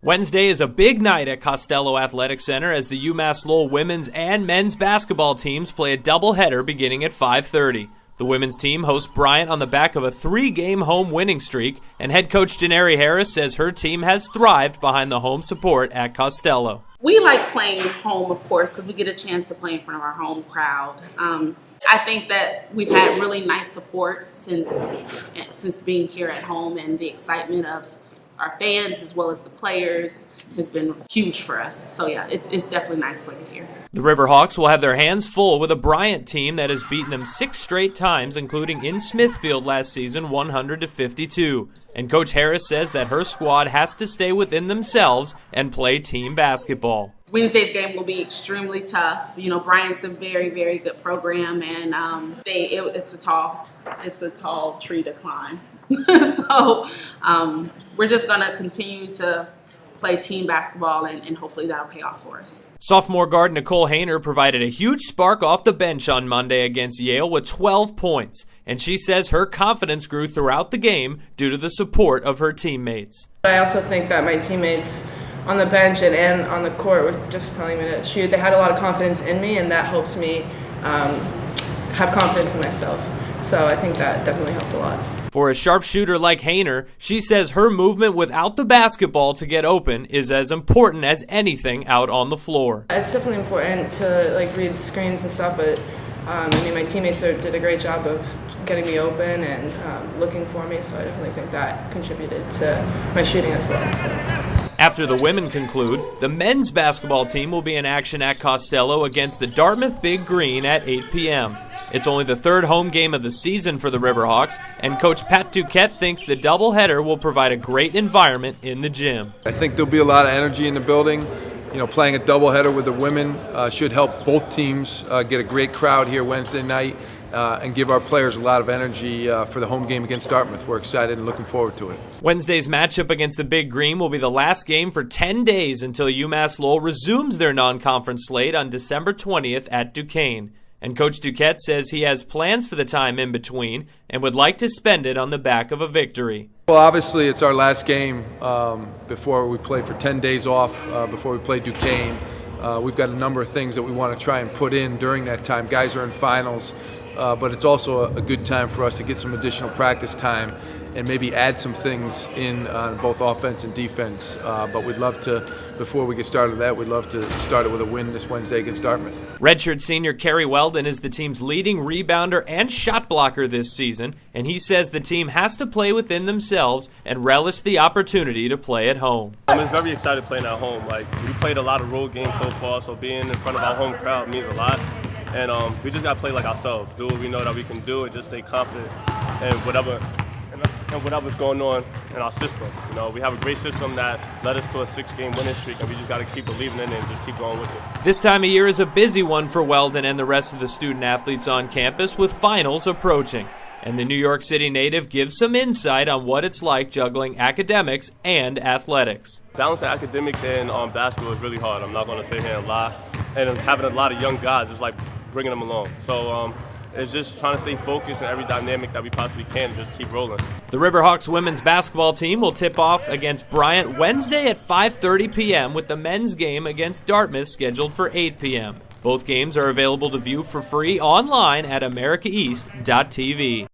Wednesday is a big night at Costello Athletic Center as the UMass Lowell women's and men's basketball teams play a doubleheader beginning at 5:30. The women's team hosts Bryant on the back of a 3-game home winning streak, and head coach Janari Harris says her team has thrived behind the home support at Costello. We like playing home, of course, because we get a chance to play in front of our home crowd. I think that we've had really nice support since being here at home, and the excitement of our fans as well as the players has been huge for us. So yeah, it's definitely nice playing here. The Riverhawks will have their hands full with a Bryant team that has beaten them 6 straight times, including in Smithfield last season, 100-52. And Coach Harris says that her squad has to stay within themselves and play team basketball. Wednesday's game will be extremely tough. You know, Bryant's a very, very good program, and it's a tall tree to climb. So we're just going to continue to play team basketball, and hopefully that'll pay off for us. Sophomore guard Nicole Hayner provided a huge spark off the bench on Monday against Yale with 12 points, and she says her confidence grew throughout the game due to the support of her teammates. I also think that my teammates on the bench and on the court were just telling me to shoot. They had a lot of confidence in me, and that helps me have confidence in myself. So I think that definitely helped a lot. For a sharpshooter like Hayner, she says her movement without the basketball to get open is as important as anything out on the floor. It's definitely important to read screens and stuff, but my teammates did a great job of getting me open and looking for me, so I definitely think that contributed to my shooting as well. So. After the women conclude, the men's basketball team will be in action at Costello against the Dartmouth Big Green at 8 p.m. It's only the 3rd home game of the season for the Riverhawks, and Coach Pat Duquette thinks the doubleheader will provide a great environment in the gym. I think there'll be a lot of energy in the building. You know, playing a doubleheader with the women should help both teams get a great crowd here Wednesday night and give our players a lot of energy for the home game against Dartmouth. We're excited and looking forward to it. Wednesday's matchup against the Big Green will be the last game for 10 days until UMass Lowell resumes their non-conference slate on December 20th at Duquesne. And Coach Duquette says he has plans for the time in between and would like to spend it on the back of a victory. Well, obviously it's our last game before we play for 10 days off before we play Duquesne. We've got a number of things that we want to try and put in during that time. Guys are in finals, but it's also a good time for us to get some additional practice time and maybe add some things in on both offense and defense. But we'd love to, before we get started with that, we'd love to start it with a win this Wednesday against Dartmouth. Redshirt senior Kerry Weldon is the team's leading rebounder and shot blocker this season, and he says the team has to play within themselves and relish the opportunity to play at home. I'm very excited playing at home. We played a lot of road games so far, so being in front of our home crowd means a lot. And we just got to play like ourselves, do what we know that we can do, and just stay confident in whatever's going on in our system. You know, we have a great system that led us to a 6-game winning streak, and we just got to keep believing in it and just keep going with it. This time of year is a busy one for Weldon and the rest of the student athletes on campus, with finals approaching. And the New York City native gives some insight on what it's like juggling academics and athletics. Balancing academics and basketball is really hard. I'm not going to sit here and lie. And having a lot of young guys is like bringing them along. So it's just trying to stay focused in every dynamic that we possibly can and just keep rolling. The Riverhawks women's basketball team will tip off against Bryant Wednesday at 5:30 p.m. with the men's game against Dartmouth scheduled for 8 p.m. Both games are available to view for free online at americaeast.tv.